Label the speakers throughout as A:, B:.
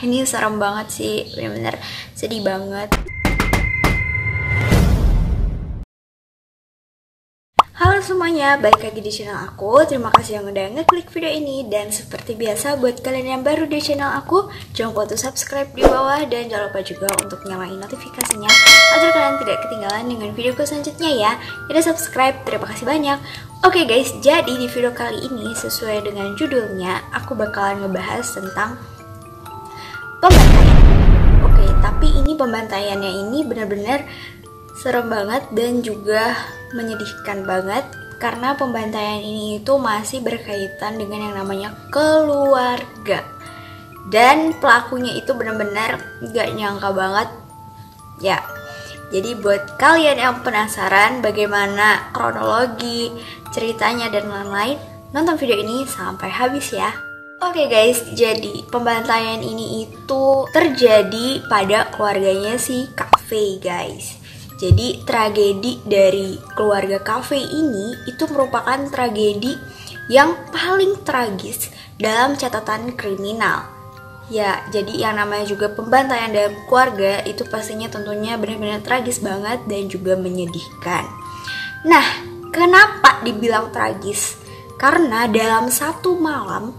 A: Ini serem banget sih, bener-bener sedih banget. Halo semuanya, balik lagi di channel aku. Terima kasih yang udah ngeklik video ini. Dan seperti biasa, buat kalian yang baru di channel aku, jangan lupa untuk subscribe di bawah. Dan jangan lupa juga untuk nyalain notifikasinya agar kalian tidak ketinggalan dengan videoku selanjutnya ya. Jadi subscribe, terima kasih banyak. Oke guys, jadi di video kali ini sesuai dengan judulnya, aku bakalan ngebahas tentang pembantaian. Oke, tapi ini pembantaiannya ini benar-benar serem banget dan juga menyedihkan banget karena pembantaian ini itu masih berkaitan dengan yang namanya keluarga. Dan pelakunya itu benar-benar gak nyangka banget ya. Jadi buat kalian yang penasaran bagaimana kronologi, ceritanya dan lain-lain, nonton video ini sampai habis ya. Oke guys, jadi pembantaian ini itu terjadi pada keluarganya si Cafe guys. Jadi tragedi dari keluarga Cafe ini itu merupakan tragedi yang paling tragis dalam catatan kriminal. Ya, jadi yang namanya juga pembantaian dalam keluarga itu pastinya tentunya benar-benar tragis banget dan juga menyedihkan. Nah, kenapa dibilang tragis? Karena dalam satu malam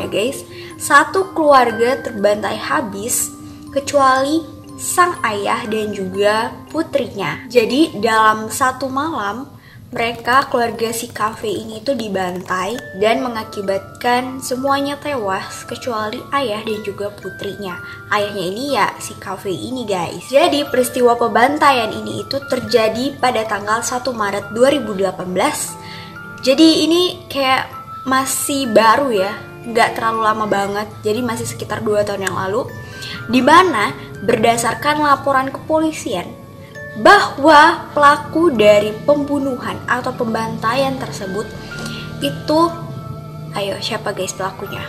A: ya guys, satu keluarga terbantai habis kecuali sang ayah dan juga putrinya. Jadi dalam satu malam mereka keluarga si Cafe ini tuh dibantai dan mengakibatkan semuanya tewas kecuali ayah dan juga putrinya. Ayahnya ini ya si Cafe ini guys. Jadi peristiwa pembantaian ini itu terjadi pada tanggal 1 Maret 2018. Jadi ini kayak masih baru ya, nggak terlalu lama banget. Jadi masih sekitar 2 tahun yang lalu, di mana berdasarkan laporan kepolisian bahwa pelaku dari pembunuhan atau pembantaian tersebut itu, ayo siapa guys pelakunya?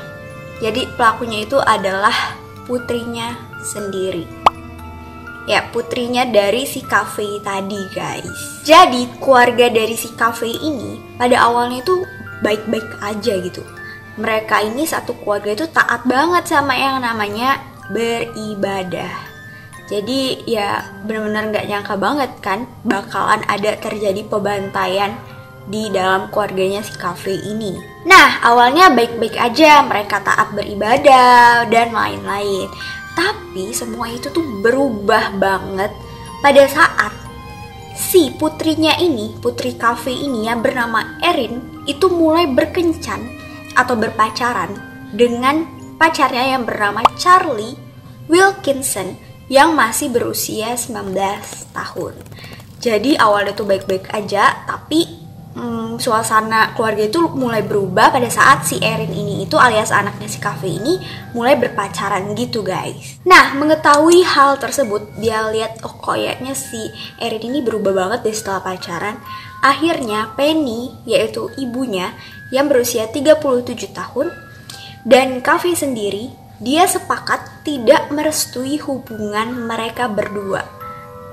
A: Jadi pelakunya itu adalah putrinya sendiri. Ya, putrinya dari si Cafe tadi guys. Jadi keluarga dari si Cafe ini pada awalnya itu baik-baik aja gitu. Mereka ini satu keluarga itu taat banget sama yang namanya beribadah. Jadi ya benar-benar nggak nyangka banget kan bakalan ada terjadi pembantaian di dalam keluarganya si Cafe ini. Nah, awalnya baik-baik aja, mereka taat beribadah dan lain-lain. Tapi semua itu tuh berubah banget pada saat si putrinya ini, putri Cafe ini yang bernama Erin, itu mulai berkencan atau berpacaran dengan pacarnya yang bernama Charlie Wilkinson yang masih berusia 19 tahun. Jadi awalnya tuh baik-baik aja, tapi suasana keluarga itu mulai berubah pada saat si Erin ini itu alias anaknya si Cafe ini mulai berpacaran gitu guys. Nah, mengetahui hal tersebut, dia lihat oh kayaknya si Erin ini berubah banget deh setelah pacaran. Akhirnya Penny, yaitu ibunya yang berusia 37 tahun, dan Cafe sendiri, dia sepakat tidak merestui hubungan mereka berdua.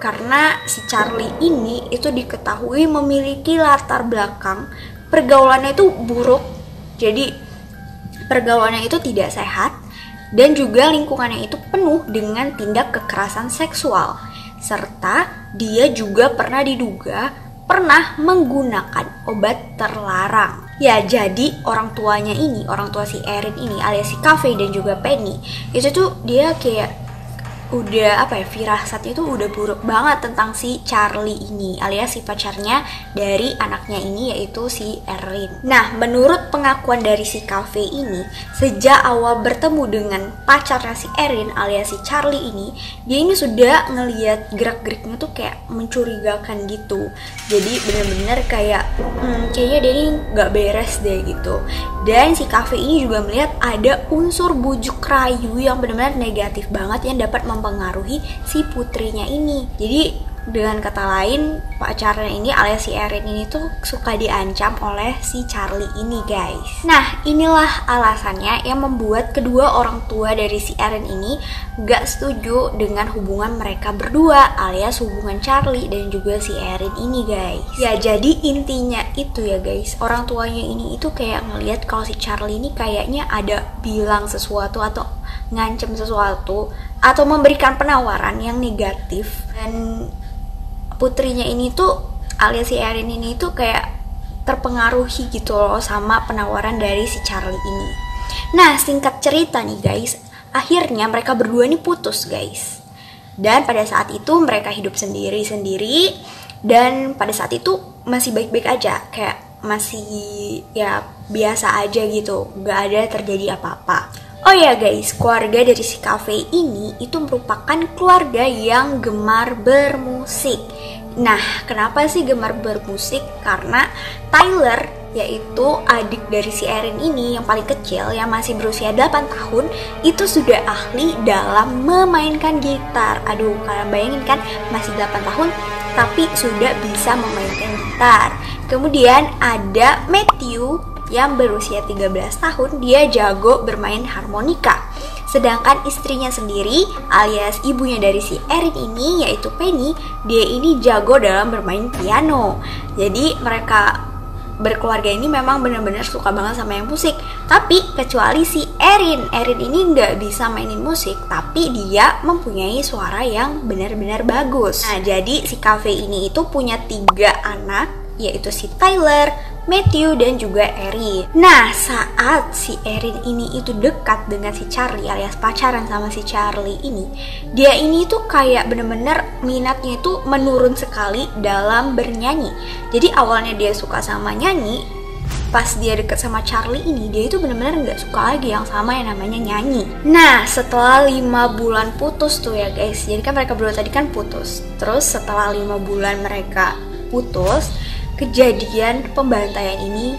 A: Karena si Charlie ini itu diketahui memiliki latar belakang pergaulannya itu buruk. Jadi pergaulannya itu tidak sehat dan juga lingkungannya itu penuh dengan tindak kekerasan seksual. Serta dia juga pernah diduga pernah menggunakan obat terlarang. Ya, jadi orang tuanya ini, orang tua si Erin ini alias si Cafe dan juga Penny, itu tuh dia kayak udah firasatnya itu udah buruk banget tentang si Charlie ini alias si pacarnya dari anaknya ini yaitu si Erin. Nah, menurut pengakuan dari si Cafe ini, sejak awal bertemu dengan pacarnya si Erin alias si Charlie ini, dia ini sudah ngelihat gerak-geriknya tuh kayak mencurigakan gitu. Jadi bener-bener kayak kayaknya dia ini nggak beres deh gitu. Dan si Cafe ini juga melihat ada unsur bujuk rayu yang benar-benar negatif banget yang dapat mempengaruhi si putrinya ini. Jadi dengan kata lain, pacarnya ini alias si Erin ini tuh suka diancam oleh si Charlie ini guys. Nah, inilah alasannya yang membuat kedua orang tua dari si Erin ini gak setuju dengan hubungan mereka berdua alias hubungan Charlie dan juga si Erin ini guys. Ya, jadi intinya itu ya guys, orang tuanya ini itu kayak ngelihat kalau si Charlie ini kayaknya ada bilang sesuatu atau ngancem sesuatu atau memberikan penawaran yang negatif. Dan putrinya ini tuh alias si Erin ini tuh kayak terpengaruhi gitu loh sama penawaran dari si Charlie ini. Nah, singkat cerita nih guys, akhirnya mereka berdua nih putus guys. Dan pada saat itu mereka hidup sendiri-sendiri, dan pada saat itu masih baik-baik aja, kayak masih ya biasa aja gitu, gak ada terjadi apa-apa. Oh ya guys, keluarga dari si Cafe ini itu merupakan keluarga yang gemar bermusik. Nah, kenapa sih gemar bermusik? Karena Tyler, yaitu adik dari si Erin ini yang paling kecil, yang masih berusia 8 tahun, itu sudah ahli dalam memainkan gitar. Aduh, kalian bayangin kan, masih 8 tahun tapi sudah bisa memainkan gitar. Kemudian ada Matthew yang berusia 13 tahun, dia jago bermain harmonika. Sedangkan istrinya sendiri alias ibunya dari si Erin ini, yaitu Penny, dia ini jago dalam bermain piano. Jadi mereka berkeluarga ini memang benar-benar suka banget sama yang musik. Tapi kecuali si Erin ini nggak bisa mainin musik, tapi dia mempunyai suara yang benar-benar bagus. Nah, jadi si Cafe ini itu punya 3 anak, yaitu si Tyler, Matthew, dan juga Erin. Nah, saat si Erin ini itu dekat dengan si Charlie alias pacaran sama si Charlie ini, dia ini tuh kayak bener-bener minatnya itu menurun sekali dalam bernyanyi. Jadi awalnya dia suka sama nyanyi, pas dia deket sama Charlie ini, dia itu bener-bener gak suka lagi yang sama yang namanya nyanyi. Nah, setelah 5 bulan putus tuh ya guys, jadi kan mereka berdua tadi kan putus. Terus setelah 5 bulan mereka putus, kejadian pembantaian ini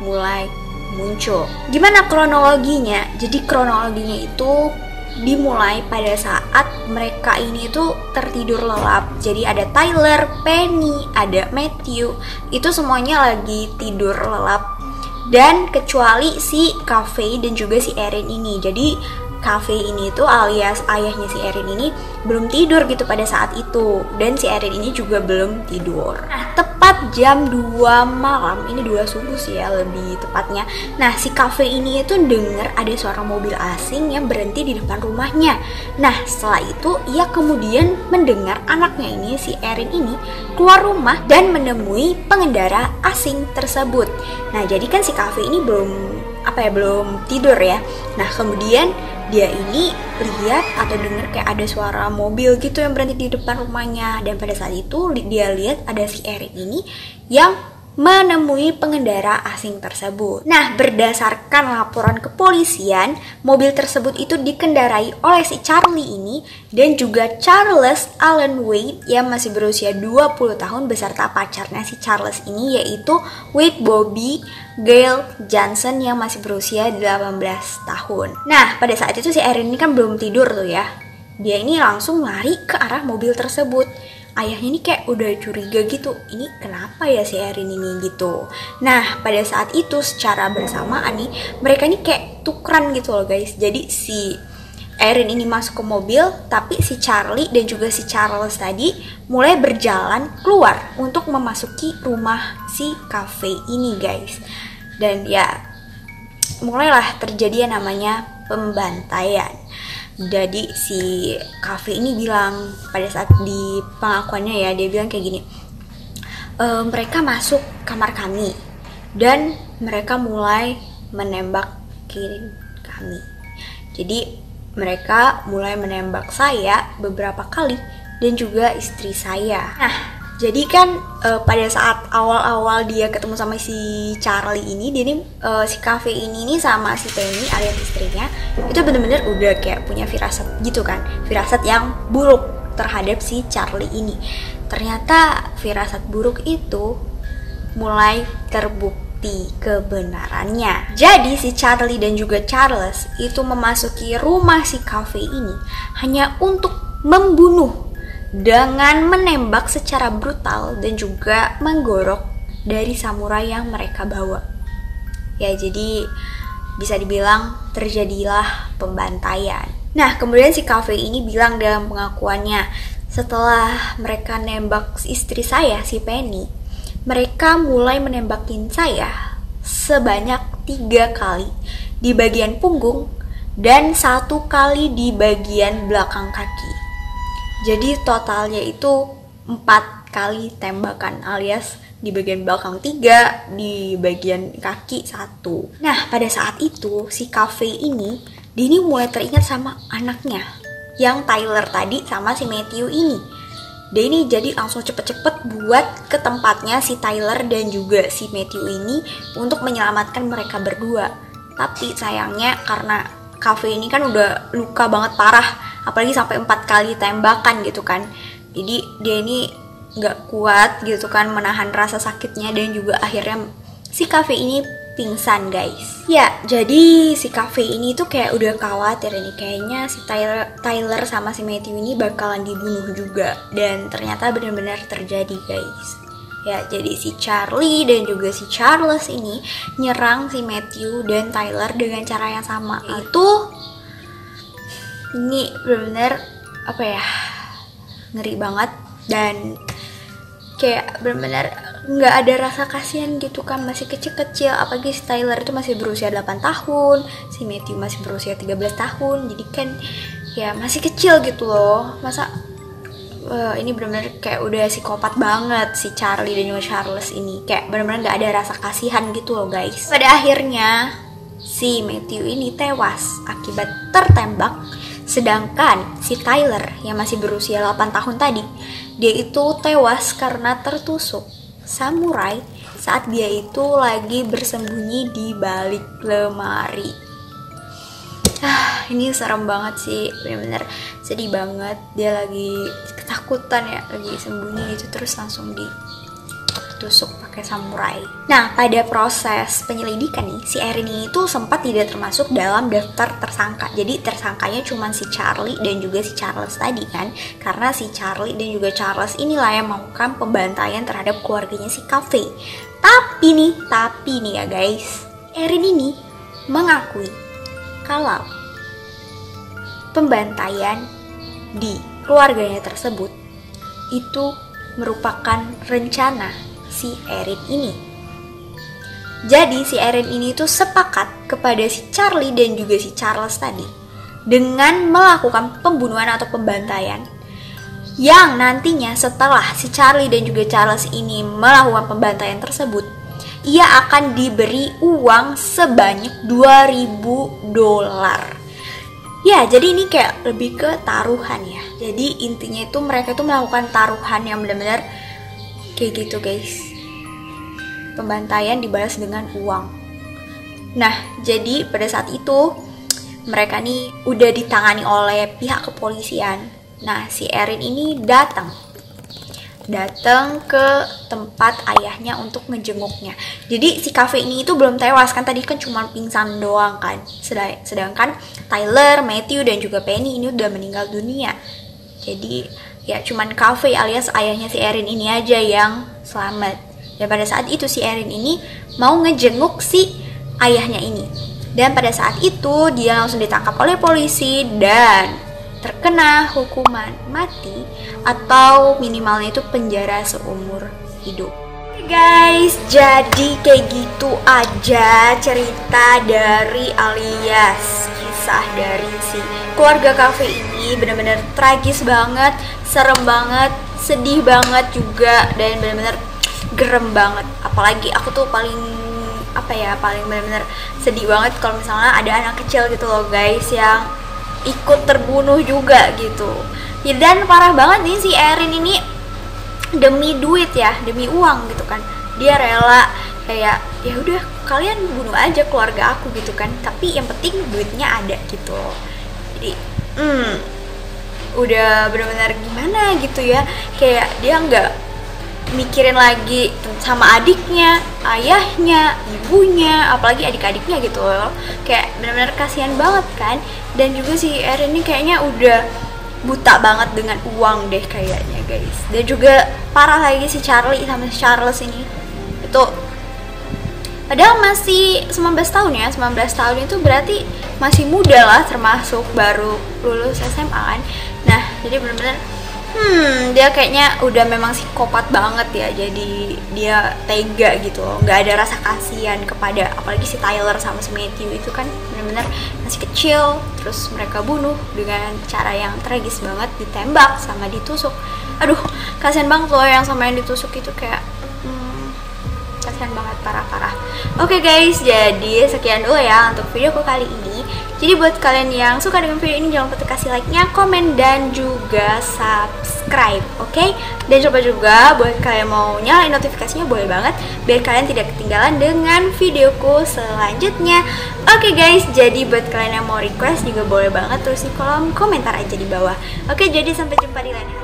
A: mulai muncul. Gimana kronologinya? Jadi kronologinya itu dimulai pada saat mereka ini tuh tertidur lelap. Jadi ada Tyler, Penny, ada Matthew, itu semuanya lagi tidur lelap. Dan kecuali si Cafe dan juga si Erin ini. Jadi Cafe ini tuh alias ayahnya si Erin ini belum tidur gitu pada saat itu, dan si Erin ini juga belum tidur. Nah, tepat jam 2 malam, ini 2 subuh sih ya lebih tepatnya. Nah, si Cafe ini itu denger ada suara mobil asing yang berhenti di depan rumahnya. Nah, setelah itu ia kemudian mendengar anaknya ini, si Erin ini, keluar rumah dan menemui pengendara asing tersebut. Nah, jadi kan si Cafe ini belum tidur ya. Nah, kemudian dia ini lihat atau dengar kayak ada suara mobil gitu yang berhenti di depan rumahnya, dan pada saat itu dia lihat ada si Erin ini yang menemui pengendara asing tersebut. Nah, berdasarkan laporan kepolisian, mobil tersebut itu dikendarai oleh si Charlie ini dan juga Charles Allen Wade yang masih berusia 20 tahun beserta pacarnya si Charles ini, yaitu Wade Bobby Gail Johnson yang masih berusia 18 tahun. Nah, pada saat itu si Erin ini kan belum tidur tuh ya. Dia ini langsung lari ke arah mobil tersebut. Ayahnya ini kayak udah curiga gitu, ini kenapa ya si Erin ini gitu. Nah, pada saat itu secara bersamaan nih, mereka ini kayak tukeran gitu loh guys. Jadi si Erin ini masuk ke mobil, tapi si Charlie dan juga si Charles tadi mulai berjalan keluar untuk memasuki rumah si Cafe ini guys. Dan ya, mulailah terjadi yang namanya pembantaian. Jadi si Cafe ini bilang pada saat di pengakuannya ya, dia bilang kayak gini, mereka masuk kamar kami dan mereka mulai menembaki kami. Jadi mereka mulai menembak saya beberapa kali dan juga istri saya. Nah, jadi kan pada saat awal-awal dia ketemu sama si Charlie ini, dia nih si Cafe ini nih sama si Penny alias istrinya itu bener-bener udah kayak punya firasat gitu kan, firasat yang buruk terhadap si Charlie ini. Ternyata firasat buruk itu mulai terbukti kebenarannya. Jadi si Charlie dan juga Charles itu memasuki rumah si Cafe ini hanya untuk membunuh dengan menembak secara brutal dan juga menggorok dari samurai yang mereka bawa. Ya, jadi bisa dibilang terjadilah pembantaian. Nah, kemudian si Cafe ini bilang dalam pengakuannya, setelah mereka nembak istri saya, si Penny, mereka mulai menembakin saya sebanyak 3 kali di bagian punggung, dan 1 kali di bagian belakang kaki. Jadi totalnya itu 4 kali tembakan, alias di bagian belakang 3, di bagian kaki 1. Nah, pada saat itu si Cafe ini, dia ini mulai teringat sama anaknya, yang Tyler tadi sama si Matthew ini. Dia ini jadi langsung cepet-cepet buat ke tempatnya si Tyler dan juga si Matthew ini untuk menyelamatkan mereka berdua. Tapi sayangnya karena Cafe ini kan udah luka banget parah, apalagi sampai 4 kali tembakan gitu kan. Jadi dia ini gak kuat gitu kan menahan rasa sakitnya, dan juga akhirnya si Cafe ini pingsan guys. Ya, jadi si Cafe ini tuh kayak udah khawatir ini, kayaknya si Tyler sama si Matthew ini bakalan dibunuh juga, dan ternyata benar-benar terjadi guys. Ya, jadi si Charlie dan juga si Charles ini nyerang si Matthew dan Tyler dengan cara yang sama. Itu ini benar-benar apa ya, ngeri banget, dan kayak benar-benar nggak ada rasa kasihan gitu kan, masih kecil-kecil, apalagi si Tyler itu masih berusia 8 tahun, si Matthew masih berusia 13 tahun, jadi kan ya masih kecil gitu loh. Masa ini benar-benar kayak udah psikopat banget si Charlie dan juga Charles ini, kayak benar-benar nggak ada rasa kasihan gitu loh guys. Pada akhirnya si Matthew ini tewas akibat tertembak, sedangkan si Tyler yang masih berusia 8 tahun tadi, dia itu tewas karena tertusuk samurai saat dia itu lagi bersembunyi di balik lemari. Ini serem banget sih, bener-bener sedih banget. Dia lagi ketakutan ya, lagi sembunyi gitu, terus langsung ditusuk pakai samurai. Nah, pada proses penyelidikan nih, si Erin ini tuh sempat tidak termasuk dalam daftar tersangka. Jadi tersangkanya cuma si Charlie dan juga si Charles tadi kan, karena si Charlie dan juga Charles inilah yang melakukan pembantaian terhadap keluarganya si Cafe. Tapi nih ya guys, Erin ini mengakui kalau pembantaian di keluarganya tersebut itu merupakan rencana si Erin ini. Jadi si Erin ini tuh sepakat kepada si Charlie dan juga si Charles tadi dengan melakukan pembunuhan atau pembantaian, yang nantinya setelah si Charlie dan juga Charles ini melakukan pembantaian tersebut, ia akan diberi uang sebanyak $2.000. Ya, jadi ini kayak lebih ke taruhan ya. Jadi intinya itu mereka tuh melakukan taruhan yang benar-benar kayak gitu guys. Pembantaian dibalas dengan uang. Nah, jadi pada saat itu mereka nih udah ditangani oleh pihak kepolisian. Nah, si Erin ini datang ke tempat ayahnya untuk ngejenguknya. Jadi si Cafe ini itu belum tewas kan, tadi kan cuma pingsan doang kan. Sedangkan Tyler, Matthew dan juga Penny ini udah meninggal dunia. Jadi ya cuman Cafe alias ayahnya si Erin ini aja yang selamat. Dan pada saat itu si Erin ini mau ngejenguk si ayahnya ini. Dan pada saat itu dia langsung ditangkap oleh polisi dan terkena hukuman mati atau minimalnya itu penjara seumur hidup. Oke guys, jadi kayak gitu aja cerita dari alias kisah dari si keluarga Cafe ini. Benar-benar tragis banget, serem banget, sedih banget juga, dan benar-benar gerem banget. Apalagi aku tuh paling benar-benar sedih banget kalau misalnya ada anak kecil gitu loh guys yang ikut terbunuh juga gitu ya. Dan parah banget nih si Erin ini demi duit ya, demi uang gitu kan, dia rela kayak ya udah kalian bunuh aja keluarga aku gitu kan, tapi yang penting duitnya ada gitu. Jadi udah benar-benar gimana gitu ya, kayak dia nggak mikirin lagi sama adiknya, ayahnya, ibunya, apalagi adik-adiknya gitu loh. Kayak benar-benar kasihan banget kan. Dan juga si Erin ini kayaknya udah buta banget dengan uang deh kayaknya guys. Dan juga parah lagi si Charlie sama si Charles ini, itu padahal masih 19 tahun ya. 19 tahun itu berarti masih muda lah, termasuk baru lulus SMA kan. Nah jadi benar-benar dia kayaknya udah memang psikopat banget ya, jadi dia tega gitu loh, nggak ada rasa kasihan kepada, apalagi si Tyler sama si Matthew itu kan benar-benar masih kecil, terus mereka bunuh dengan cara yang tragis banget, ditembak sama ditusuk. Aduh, kasihan banget loh yang sama yang ditusuk itu, kayak kasihan banget, parah-parah. Oke guys, jadi sekian dulu ya untuk videoku kali ini. Jadi buat kalian yang suka dengan video ini, jangan lupa kasih like-nya, komen, dan juga subscribe, oke? Dan coba juga buat kalian mau nyalain notifikasinya, boleh banget, biar kalian tidak ketinggalan dengan videoku selanjutnya. Oke guys, jadi buat kalian yang mau request juga boleh banget, tulis di kolom komentar aja di bawah. Oke, jadi sampai jumpa di lain hari.